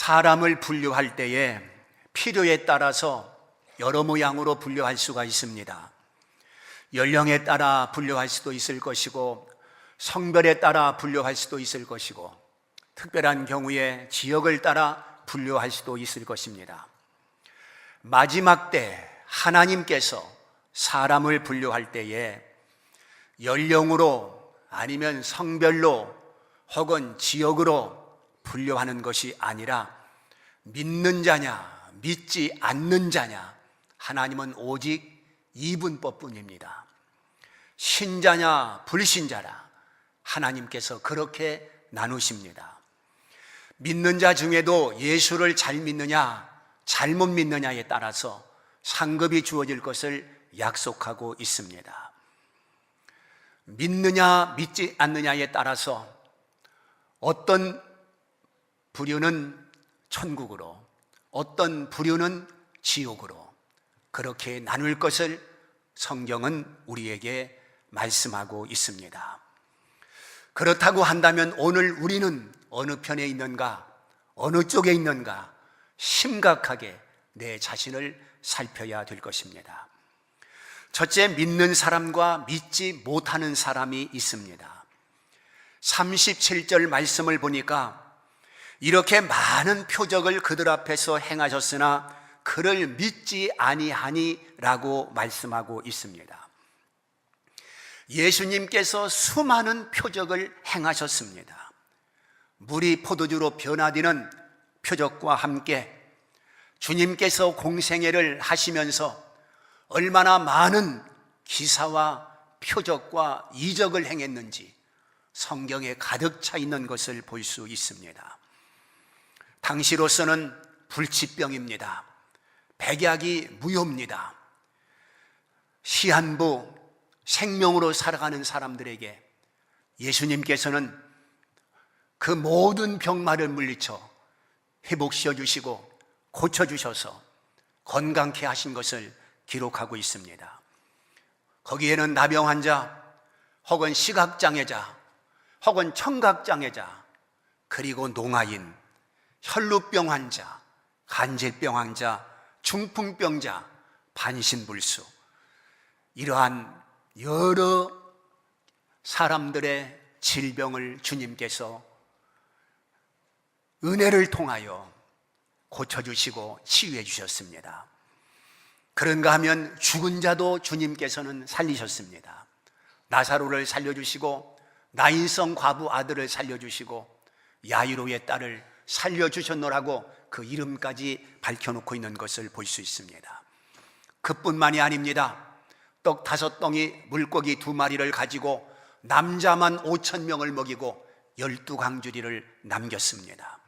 사람을 분류할 때에 필요에 따라서 여러 모양으로 분류할 수가 있습니다. 연령에 따라 분류할 수도 있을 것이고, 성별에 따라 분류할 수도 있을 것이고, 특별한 경우에 지역을 따라 분류할 수도 있을 것입니다. 마지막 때 하나님께서 사람을 분류할 때에 연령으로 아니면 성별로 혹은 지역으로 분류하는 것이 아니라 믿는 자냐 믿지 않는 자냐, 하나님은 오직 이분법뿐입니다. 신자냐 불신자라 하나님께서 그렇게 나누십니다. 믿는 자 중에도 예수를 잘 믿느냐 잘못 믿느냐에 따라서 상급이 주어질 것을 약속하고 있습니다. 믿느냐 믿지 않느냐에 따라서 어떤 부류는 천국으로, 어떤 부류는 지옥으로 그렇게 나눌 것을 성경은 우리에게 말씀하고 있습니다. 그렇다고 한다면 오늘 우리는 어느 편에 있는가, 어느 쪽에 있는가 심각하게 내 자신을 살펴야 될 것입니다. 첫째, 믿는 사람과 믿지 못하는 사람이 있습니다. 37절 말씀을 보니까 이렇게 많은 표적을 그들 앞에서 행하셨으나 그를 믿지 아니하니라고 말씀하고 있습니다. 예수님께서 수많은 표적을 행하셨습니다. 물이 포도주로 변화되는 표적과 함께 주님께서 공생애를 하시면서 얼마나 많은 기사와 표적과 이적을 행했는지 성경에 가득 차 있는 것을 볼 수 있습니다. 당시로서는 불치병입니다. 백약이 무효입니다. 시한부 생명으로 살아가는 사람들에게 예수님께서는 그 모든 병마를 물리쳐 회복시켜 주시고 고쳐주셔서 건강케 하신 것을 기록하고 있습니다. 거기에는 나병 환자 혹은 시각장애자 혹은 청각장애자, 그리고 농아인, 혈루병 환자, 간질병 환자, 중풍병자, 반신불수, 이러한 여러 사람들의 질병을 주님께서 은혜를 통하여 고쳐주시고 치유해 주셨습니다. 그런가 하면 죽은 자도 주님께서는 살리셨습니다. 나사로를 살려주시고 나인성 과부 아들을 살려주시고 야이로의 딸을 살려주셨노라고 그 이름까지 밝혀놓고 있는 것을 볼 수 있습니다. 그뿐만이 아닙니다. 떡 5덩이 물고기 2마리를 가지고 남자만 5,000명을 먹이고 12광주리를 남겼습니다.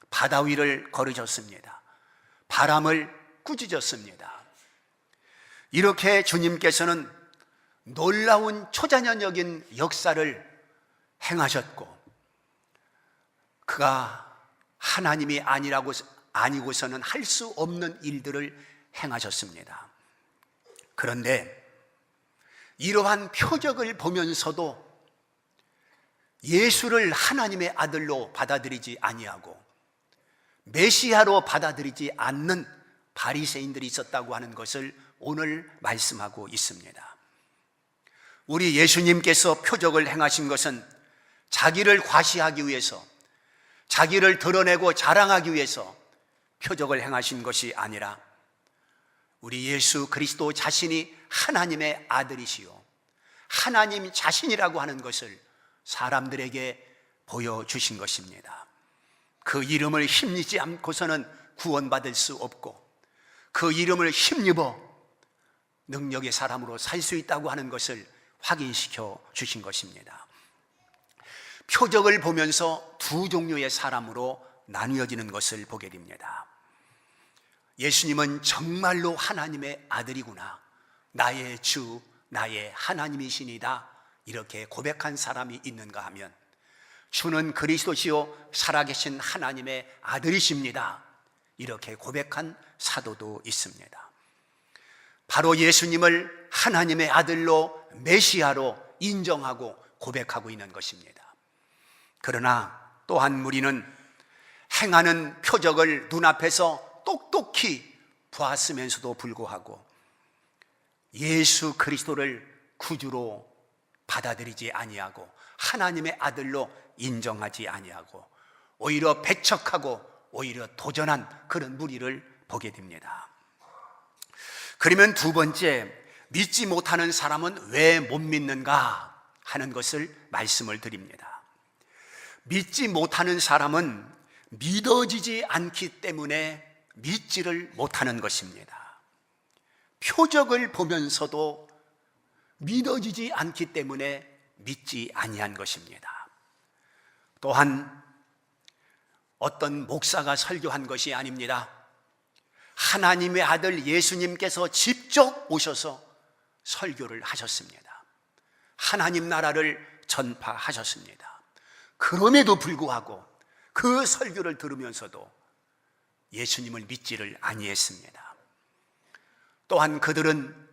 바다 위를 걸으셨습니다. 바람을 꾸짖었습니다. 이렇게 주님께서는 놀라운 초자연적인 역사를 행하셨고, 그가 하나님이 아니고서는 할 수 없는 일들을 행하셨습니다. 그런데 이러한 표적을 보면서도 예수를 하나님의 아들로 받아들이지 아니하고 메시아로 받아들이지 않는 바리새인들이 있었다고 하는 것을 오늘 말씀하고 있습니다. 우리 예수님께서 표적을 행하신 것은 자기를 과시하기 위해서, 자기를 드러내고 자랑하기 위해서 표적을 행하신 것이 아니라 우리 예수 그리스도 자신이 하나님의 아들이시요 하나님 자신이라고 하는 것을 사람들에게 보여주신 것입니다. 그 이름을 힘입지 않고서는 구원받을 수 없고, 그 이름을 힘입어 능력의 사람으로 살 수 있다고 하는 것을 확인시켜 주신 것입니다. 표적을 보면서 두 종류의 사람으로 나뉘어지는 것을 보게 됩니다. 예수님은 정말로 하나님의 아들이구나, 나의 주, 나의 하나님이시니다, 이렇게 고백한 사람이 있는가 하면, 주는 그리스도시요 살아계신 하나님의 아들이십니다, 이렇게 고백한 사도도 있습니다. 바로 예수님을 하나님의 아들로 메시아로 인정하고 고백하고 있는 것입니다. 그러나 또한 우리는 행하는 표적을 눈앞에서 똑똑히 보았으면서도 불구하고 예수 그리스도를 구주로 받아들이지 아니하고 하나님의 아들로 인정하지 아니하고 오히려 배척하고 오히려 도전한 그런 무리를 보게 됩니다. 그러면 두 번째, 믿지 못하는 사람은 왜 못 믿는가 하는 것을 말씀을 드립니다. 믿지 못하는 사람은 믿어지지 않기 때문에 믿지를 못하는 것입니다. 표적을 보면서도 믿어지지 않기 때문에 믿지 아니한 것입니다. 또한 어떤 목사가 설교한 것이 아닙니다. 하나님의 아들 예수님께서 직접 오셔서 설교를 하셨습니다. 하나님 나라를 전파하셨습니다. 그럼에도 불구하고 그 설교를 들으면서도 예수님을 믿지를 아니했습니다. 또한 그들은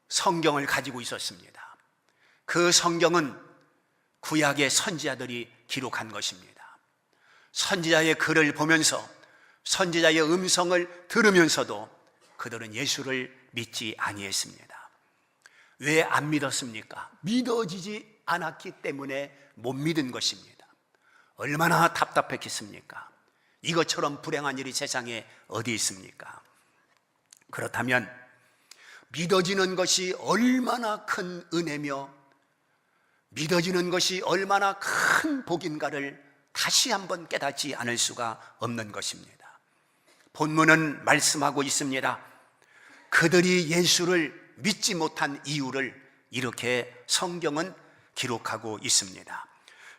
성경을 가지고 있었습니다. 그 성경은 구약의 선지자들이 기록한 것입니다. 선지자의 글을 보면서 선지자의 음성을 들으면서도 그들은 예수를 믿지 아니했습니다. 왜 안 믿었습니까? 믿어지지 않았기 때문에 못 믿은 것입니다. 얼마나 답답했겠습니까? 이것처럼 불행한 일이 세상에 어디 있습니까? 그렇다면 믿어지는 것이 얼마나 큰 은혜며 믿어지는 것이 얼마나 큰 복인가를 다시 한번 깨닫지 않을 수가 없는 것입니다. 본문은 말씀하고 있습니다. 그들이 예수를 믿지 못한 이유를 이렇게 성경은 기록하고 있습니다.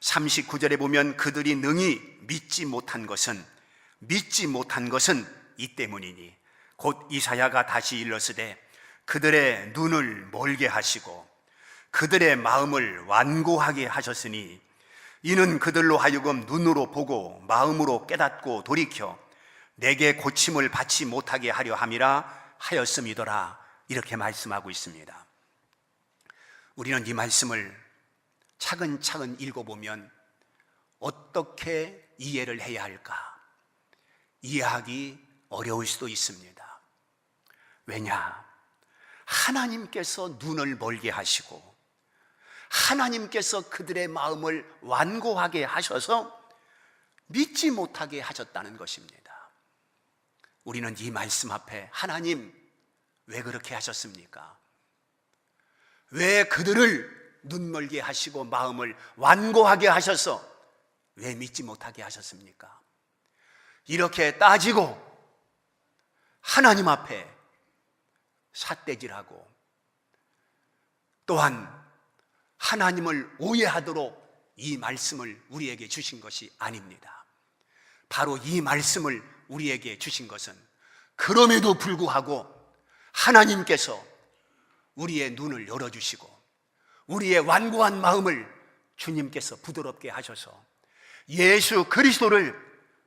39절에 보면 그들이 능히 믿지 못한 것은 이 때문이니 곧 이사야가 다시 일렀으되 그들의 눈을 멀게 하시고 그들의 마음을 완고하게 하셨으니 이는 그들로 하여금 눈으로 보고 마음으로 깨닫고 돌이켜 내게 고침을 받지 못하게 하려 함이라 하였음이더라. 이렇게 말씀하고 있습니다. 우리는 이 말씀을 차근차근 읽어보면 어떻게 이해를 해야 할까? 이해하기 어려울 수도 있습니다. 왜냐? 하나님께서 눈을 멀게 하시고 하나님께서 그들의 마음을 완고하게 하셔서 믿지 못하게 하셨다는 것입니다. 우리는 이 말씀 앞에 하나님 왜 그렇게 하셨습니까? 왜 그들을 눈멀게 하시고 마음을 완고하게 하셔서 왜 믿지 못하게 하셨습니까? 이렇게 따지고 하나님 앞에 삿대질하고 또한 하나님을 오해하도록 이 말씀을 우리에게 주신 것이 아닙니다. 바로 이 말씀을 우리에게 주신 것은 그럼에도 불구하고 하나님께서 우리의 눈을 열어주시고 우리의 완고한 마음을 주님께서 부드럽게 하셔서 예수 그리스도를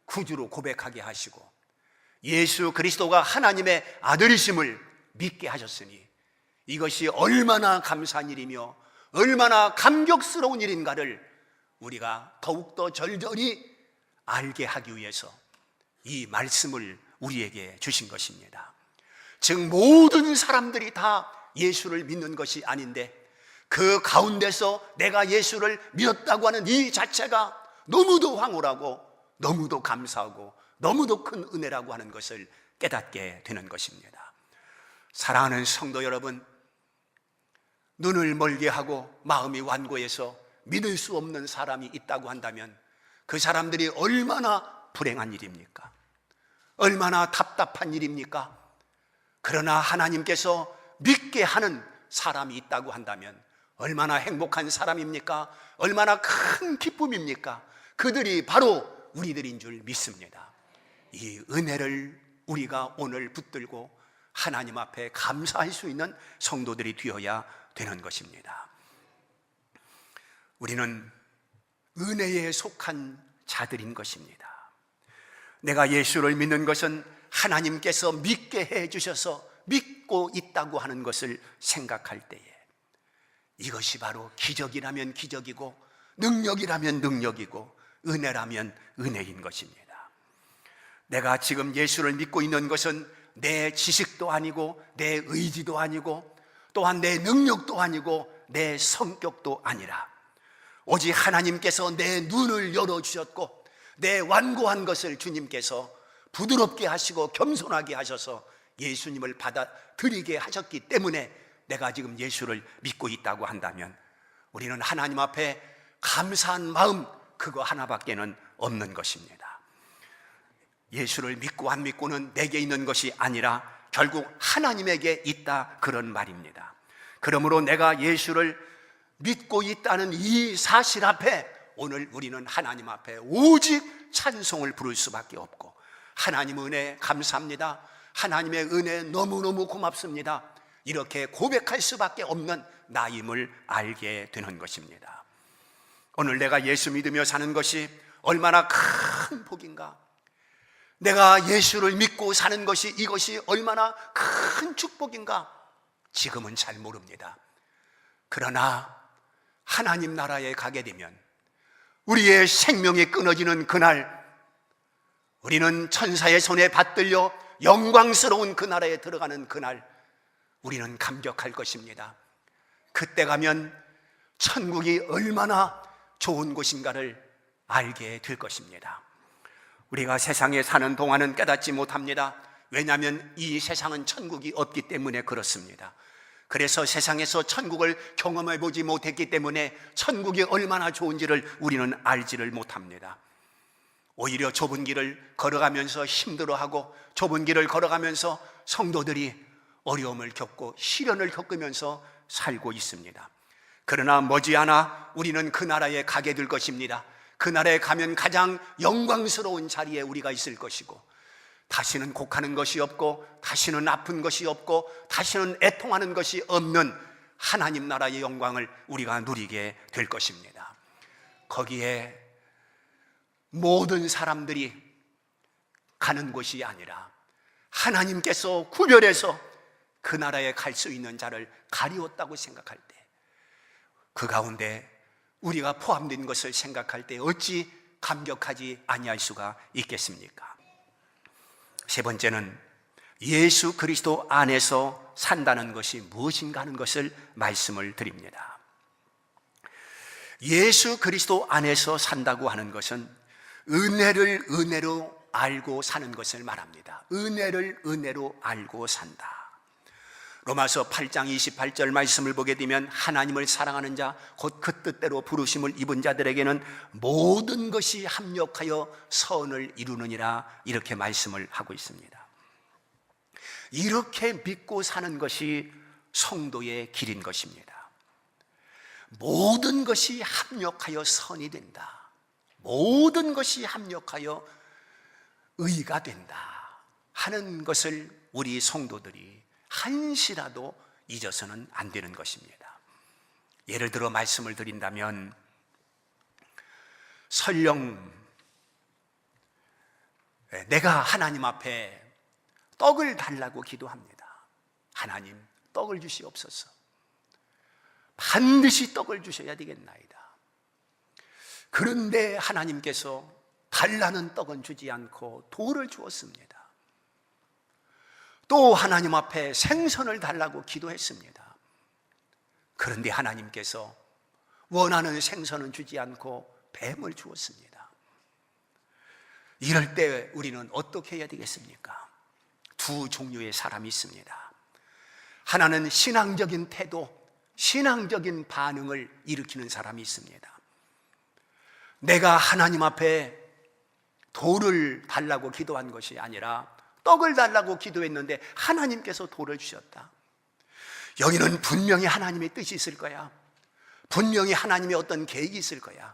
구주로 고백하게 하시고 예수 그리스도가 하나님의 아들이심을 믿게 하셨으니 이것이 얼마나 감사한 일이며 얼마나 감격스러운 일인가를 우리가 더욱더 절절히 알게 하기 위해서 이 말씀을 우리에게 주신 것입니다. 즉 모든 사람들이 다 예수를 믿는 것이 아닌데 그 가운데서 내가 예수를 믿었다고 하는 이 자체가 너무도 황홀하고 너무도 감사하고 너무도 큰 은혜라고 하는 것을 깨닫게 되는 것입니다. 사랑하는 성도 여러분, 눈을 멀게 하고 마음이 완고해서 믿을 수 없는 사람이 있다고 한다면 그 사람들이 얼마나 불행한 일입니까? 얼마나 답답한 일입니까? 그러나 하나님께서 믿게 하는 사람이 있다고 한다면 얼마나 행복한 사람입니까? 얼마나 큰 기쁨입니까? 그들이 바로 우리들인 줄 믿습니다. 이 은혜를 우리가 오늘 붙들고 하나님 앞에 감사할 수 있는 성도들이 되어야 되는 것입니다. 우리는 은혜에 속한 자들인 것입니다. 내가 예수를 믿는 것은 하나님께서 믿게 해주셔서 믿고 있다고 하는 것을 생각할 때에 이것이 바로 기적이라면 기적이고 능력이라면 능력이고 은혜라면 은혜인 것입니다. 내가 지금 예수를 믿고 있는 것은 내 지식도 아니고 내 의지도 아니고 또한 내 능력도 아니고 내 성격도 아니라 오직 하나님께서 내 눈을 열어주셨고 내 완고한 것을 주님께서 부드럽게 하시고 겸손하게 하셔서 예수님을 받아들이게 하셨기 때문에 내가 지금 예수를 믿고 있다고 한다면 우리는 하나님 앞에 감사한 마음 그거 하나밖에는 없는 것입니다. 예수를 믿고 안 믿고는 내게 있는 것이 아니라 결국 하나님에게 있다, 그런 말입니다. 그러므로 내가 예수를 믿고 있다는 이 사실 앞에 오늘 우리는 하나님 앞에 오직 찬송을 부를 수밖에 없고, 하나님 은혜 감사합니다, 하나님의 은혜 너무너무 고맙습니다, 이렇게 고백할 수밖에 없는 나임을 알게 되는 것입니다. 오늘 내가 예수 믿으며 사는 것이 얼마나 큰 복인가, 내가 예수를 믿고 사는 것이 이것이 얼마나 큰 축복인가 지금은 잘 모릅니다. 그러나 하나님 나라에 가게 되면 우리의 생명이 끊어지는 그날, 우리는 천사의 손에 받들려 영광스러운 그 나라에 들어가는 그날 우리는 감격할 것입니다. 그때 가면 천국이 얼마나 좋은 곳인가를 알게 될 것입니다. 우리가 세상에 사는 동안은 깨닫지 못합니다. 왜냐하면 이 세상은 천국이 없기 때문에 그렇습니다. 그래서 세상에서 천국을 경험해 보지 못했기 때문에 천국이 얼마나 좋은지를 우리는 알지를 못합니다. 오히려 좁은 길을 걸어가면서 힘들어하고 좁은 길을 걸어가면서 성도들이 어려움을 겪고 시련을 겪으면서 살고 있습니다. 그러나 머지않아 우리는 그 나라에 가게 될 것입니다. 그 나라에 가면 가장 영광스러운 자리에 우리가 있을 것이고, 다시는 곡하는 것이 없고 다시는 아픈 것이 없고 다시는 애통하는 것이 없는 하나님 나라의 영광을 우리가 누리게 될 것입니다. 거기에 모든 사람들이 가는 곳이 아니라 하나님께서 구별해서 그 나라에 갈 수 있는 자를 가리웠다고 생각할 때, 그 가운데 우리가 포함된 것을 생각할 때 어찌 감격하지 아니할 수가 있겠습니까? 세 번째는 예수 그리스도 안에서 산다는 것이 무엇인가 하는 것을 말씀을 드립니다. 예수 그리스도 안에서 산다고 하는 것은 은혜를 은혜로 알고 사는 것을 말합니다. 은혜를 은혜로 알고 산다. 로마서 8장 28절 말씀을 보게 되면 하나님을 사랑하는 자 곧 그 뜻대로 부르심을 입은 자들에게는 모든 것이 합력하여 선을 이루느니라, 이렇게 말씀을 하고 있습니다. 이렇게 믿고 사는 것이 성도의 길인 것입니다. 모든 것이 합력하여 선이 된다, 모든 것이 합력하여 의가 된다 하는 것을 우리 성도들이 한시라도 잊어서는 안 되는 것입니다. 예를 들어 말씀을 드린다면, 설령 내가 하나님 앞에 떡을 달라고 기도합니다. 하나님, 떡을 주시옵소서. 반드시 떡을 주셔야 되겠나이다. 그런데 하나님께서 달라는 떡은 주지 않고 돌을 주었습니다. 또 하나님 앞에 생선을 달라고 기도했습니다. 그런데 하나님께서 원하는 생선은 주지 않고 뱀을 주었습니다. 이럴 때 우리는 어떻게 해야 되겠습니까? 두 종류의 사람이 있습니다. 하나는 신앙적인 태도, 신앙적인 반응을 일으키는 사람이 있습니다. 내가 하나님 앞에 돌을 달라고 기도한 것이 아니라 떡을 달라고 기도했는데 하나님께서 돌을 주셨다. 여기는 분명히 하나님의 뜻이 있을 거야. 분명히 하나님의 어떤 계획이 있을 거야.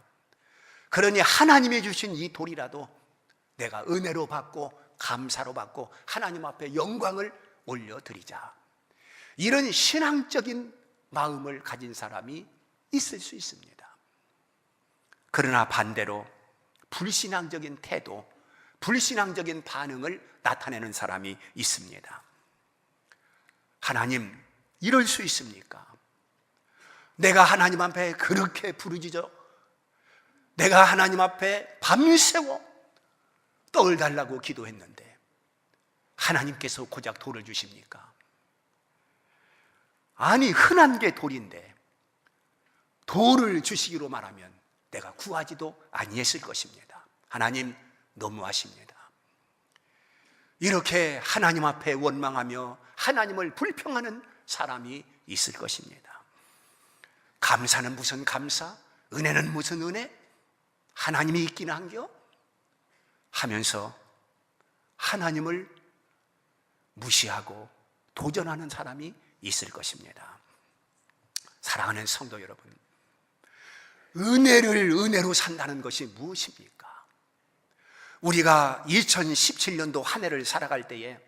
그러니 하나님이 주신 이 돌이라도 내가 은혜로 받고 감사로 받고 하나님 앞에 영광을 올려드리자, 이런 신앙적인 마음을 가진 사람이 있을 수 있습니다. 그러나 반대로 불신앙적인 태도, 불신앙적인 반응을 나타내는 사람이 있습니다. 하나님, 이럴 수 있습니까? 내가 하나님 앞에 그렇게 부르짖어, 내가 하나님 앞에 밤새워 떡을 달라고 기도했는데 하나님께서 고작 돌을 주십니까? 아니, 흔한 게 돌인데 돌을 주시기로 말하면 내가 구하지도 아니했을 것입니다. 하나님, 너무하십니다. 이렇게 하나님 앞에 원망하며 하나님을 불평하는 사람이 있을 것입니다. 감사는 무슨 감사? 은혜는 무슨 은혜? 하나님이 있긴 한겨? 하면서 하나님을 무시하고 도전하는 사람이 있을 것입니다. 사랑하는 성도 여러분, 은혜를 은혜로 산다는 것이 무엇입니까? 우리가 2017년도 한 해를 살아갈 때에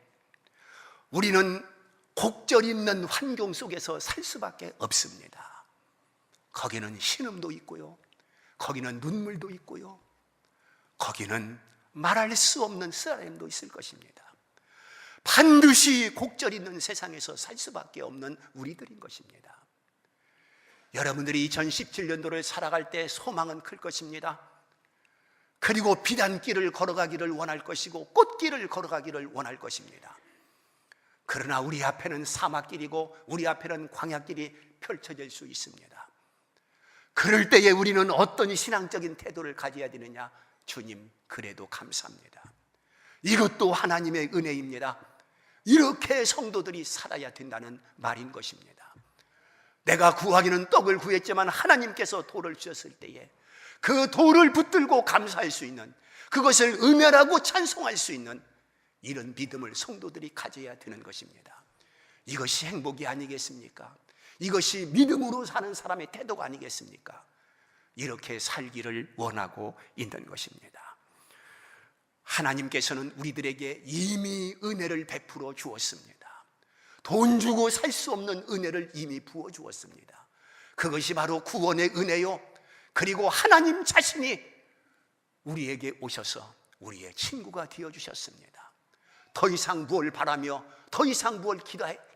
우리는 곡절 있는 환경 속에서 살 수밖에 없습니다. 거기는 신음도 있고요, 거기는 눈물도 있고요, 거기는 말할 수 없는 쓰라림도 있을 것입니다. 반드시 곡절 있는 세상에서 살 수밖에 없는 우리들인 것입니다. 여러분들이 2017년도를 살아갈 때 소망은 클 것입니다. 그리고 비단길을 걸어가기를 원할 것이고 꽃길을 걸어가기를 원할 것입니다. 그러나 우리 앞에는 사막길이고 우리 앞에는 광야길이 펼쳐질 수 있습니다. 그럴 때에 우리는 어떤 신앙적인 태도를 가져야 되느냐? 주님, 그래도 감사합니다. 이것도 하나님의 은혜입니다. 이렇게 성도들이 살아야 된다는 말인 것입니다. 내가 구하기는 떡을 구했지만 하나님께서 돌을 주셨을 때에 그 돌을 붙들고 감사할 수 있는, 그것을 은혜라고 찬송할 수 있는 이런 믿음을 성도들이 가져야 되는 것입니다. 이것이 행복이 아니겠습니까? 이것이 믿음으로 사는 사람의 태도가 아니겠습니까? 이렇게 살기를 원하고 있는 것입니다. 하나님께서는 우리들에게 이미 은혜를 베풀어 주었습니다. 돈 주고 살 수 없는 은혜를 이미 부어 주었습니다. 그것이 바로 구원의 은혜요, 그리고 하나님 자신이 우리에게 오셔서 우리의 친구가 되어주셨습니다. 더 이상 무엇을 바라며 더 이상 무엇을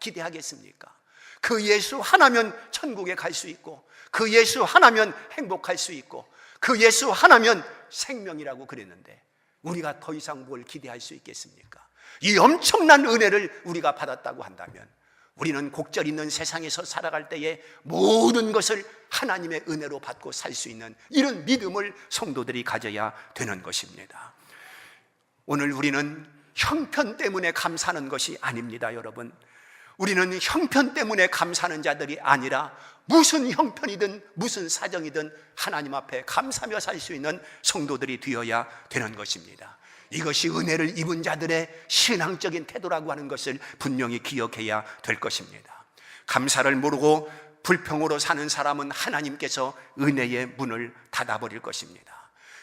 기대하겠습니까? 그 예수 하나면 천국에 갈 수 있고, 그 예수 하나면 행복할 수 있고, 그 예수 하나면 생명이라고 그랬는데 우리가 더 이상 뭘 기대할 수 있겠습니까? 이 엄청난 은혜를 우리가 받았다고 한다면 우리는 곡절 있는 세상에서 살아갈 때에 모든 것을 하나님의 은혜로 받고 살 수 있는 이런 믿음을 성도들이 가져야 되는 것입니다. 오늘 우리는 형편 때문에 감사하는 것이 아닙니다. 여러분, 우리는 형편 때문에 감사하는 자들이 아니라 무슨 형편이든 무슨 사정이든 하나님 앞에 감사하며 살 수 있는 성도들이 되어야 되는 것입니다. 이것이 은혜를 입은 자들의 신앙적인 태도라고 하는 것을 분명히 기억해야 될 것입니다. 감사를 모르고 불평으로 사는 사람은 하나님께서 은혜의 문을 닫아버릴 것입니다.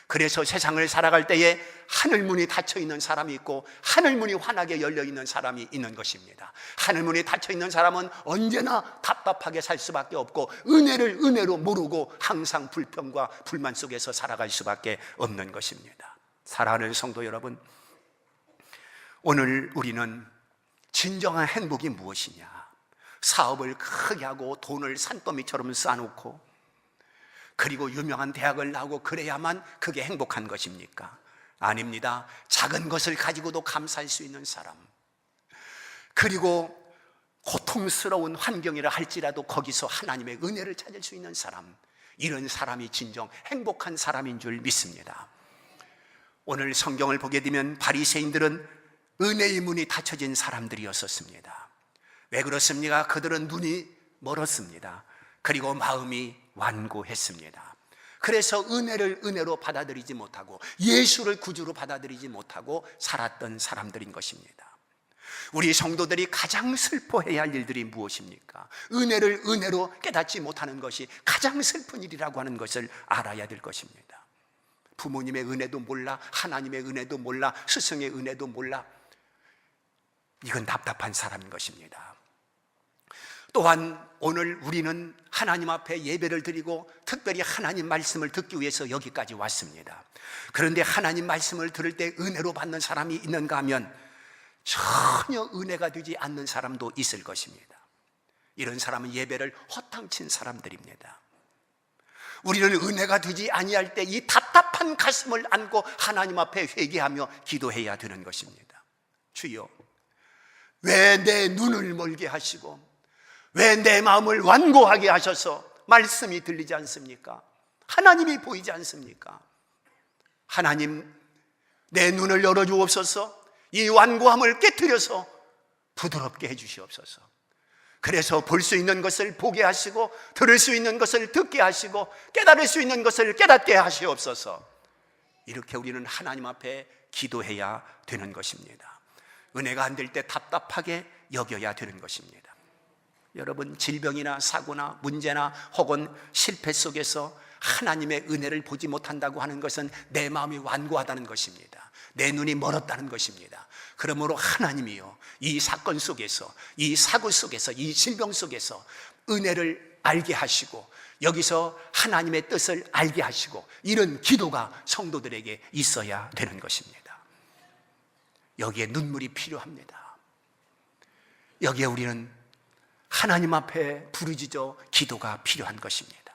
그래서 세상을 살아갈 때에 하늘문이 닫혀있는 사람이 있고 하늘문이 환하게 열려있는 사람이 있는 것입니다. 하늘문이 닫혀있는 사람은 언제나 답답하게 살 수밖에 없고 은혜를 은혜로 모르고 항상 불평과 불만 속에서 살아갈 수밖에 없는 것입니다. 사랑하는 성도 여러분, 오늘 우리는 진정한 행복이 무엇이냐? 사업을 크게 하고 돈을 산더미처럼 쌓아놓고 그리고 유명한 대학을 나오고 그래야만 그게 행복한 것입니까? 아닙니다. 작은 것을 가지고도 감사할 수 있는 사람, 그리고 고통스러운 환경이라 할지라도 거기서 하나님의 은혜를 찾을 수 있는 사람, 이런 사람이 진정 행복한 사람인 줄 믿습니다. 오늘 성경을 보게 되면 바리새인들은 은혜의 문이 닫혀진 사람들이었었습니다. 왜 그렇습니까? 그들은 눈이 멀었습니다. 그리고 마음이 완고했습니다. 그래서 은혜를 은혜로 받아들이지 못하고 예수를 구주로 받아들이지 못하고 살았던 사람들인 것입니다. 우리 성도들이 가장 슬퍼해야 할 일들이 무엇입니까? 은혜를 은혜로 깨닫지 못하는 것이 가장 슬픈 일이라고 하는 것을 알아야 될 것입니다. 부모님의 은혜도 몰라, 하나님의 은혜도 몰라, 스승의 은혜도 몰라. 이건 답답한 사람인 것입니다. 또한 오늘 우리는 하나님 앞에 예배를 드리고 특별히 하나님 말씀을 듣기 위해서 여기까지 왔습니다. 그런데 하나님 말씀을 들을 때 은혜로 받는 사람이 있는가 하면 전혀 은혜가 되지 않는 사람도 있을 것입니다. 이런 사람은 예배를 허탕친 사람들입니다. 우리는 은혜가 되지 아니할 때 이 답답한 답답한 가슴을 안고 하나님 앞에 회개하며 기도해야 되는 것입니다. 주여, 왜 내 눈을 멀게 하시고 왜 내 마음을 완고하게 하셔서 말씀이 들리지 않습니까? 하나님이 보이지 않습니까? 하나님, 내 눈을 열어주옵소서. 이 완고함을 깨트려서 부드럽게 해주시옵소서. 그래서 볼 수 있는 것을 보게 하시고, 들을 수 있는 것을 듣게 하시고, 깨달을 수 있는 것을 깨닫게 하시옵소서. 이렇게 우리는 하나님 앞에 기도해야 되는 것입니다. 은혜가 안 될 때 답답하게 여겨야 되는 것입니다. 여러분, 질병이나 사고나 문제나 혹은 실패 속에서 하나님의 은혜를 보지 못한다고 하는 것은 내 마음이 완고하다는 것입니다. 내 눈이 멀었다는 것입니다. 그러므로 하나님이요, 이 사건 속에서, 이 사고 속에서, 이 질병 속에서 은혜를 알게 하시고, 여기서 하나님의 뜻을 알게 하시고, 이런 기도가 성도들에게 있어야 되는 것입니다. 여기에 눈물이 필요합니다. 여기에 우리는 하나님 앞에 부르짖어 기도가 필요한 것입니다.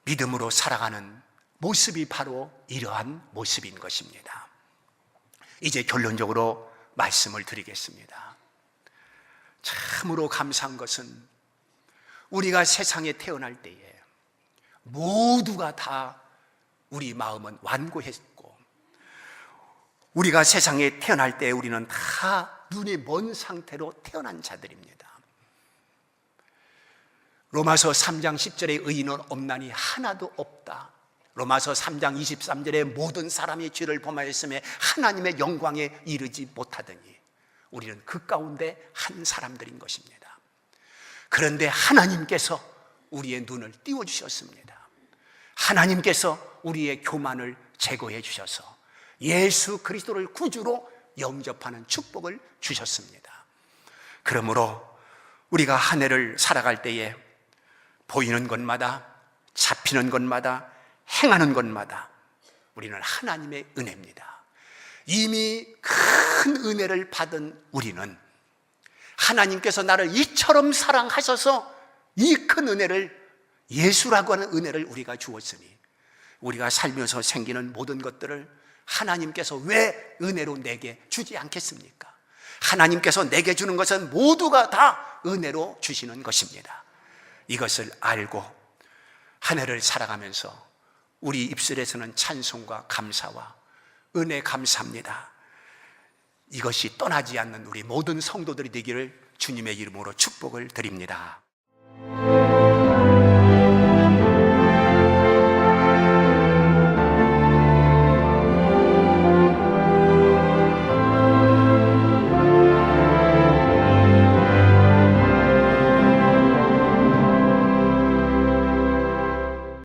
믿음으로 살아가는 모습이 바로 이러한 모습인 것입니다. 이제 결론적으로 말씀을 드리겠습니다. 참으로 감사한 것은 우리가 세상에 태어날 때에 모두가 다 우리 마음은 완고했고, 우리가 세상에 태어날 때 우리는 다 눈이 먼 상태로 태어난 자들입니다. 로마서 3장 10절에 의인은 없나니 하나도 없다. 로마서 3장 23절에 모든 사람이 죄를 범하였음에 하나님의 영광에 이르지 못하더니, 우리는 그 가운데 한 사람들인 것입니다. 그런데 하나님께서 우리의 눈을 띄워주셨습니다. 하나님께서 우리의 교만을 제거해 주셔서 예수 그리스도를 구주로 영접하는 축복을 주셨습니다. 그러므로 우리가 한 해를 살아갈 때에 보이는 것마다, 잡히는 것마다, 행하는 것마다 우리는 하나님의 은혜입니다. 이미 큰 은혜를 받은 우리는 하나님께서 나를 이처럼 사랑하셔서 이 큰 은혜를, 예수라고 하는 은혜를 우리가 주었으니, 우리가 살면서 생기는 모든 것들을 하나님께서 왜 은혜로 내게 주지 않겠습니까? 하나님께서 내게 주는 것은 모두가 다 은혜로 주시는 것입니다. 이것을 알고 한 해를 살아가면서 우리 입술에서는 찬송과 감사와 은혜 감사합니다, 이것이 떠나지 않는 우리 모든 성도들이 되기를 주님의 이름으로 축복을 드립니다.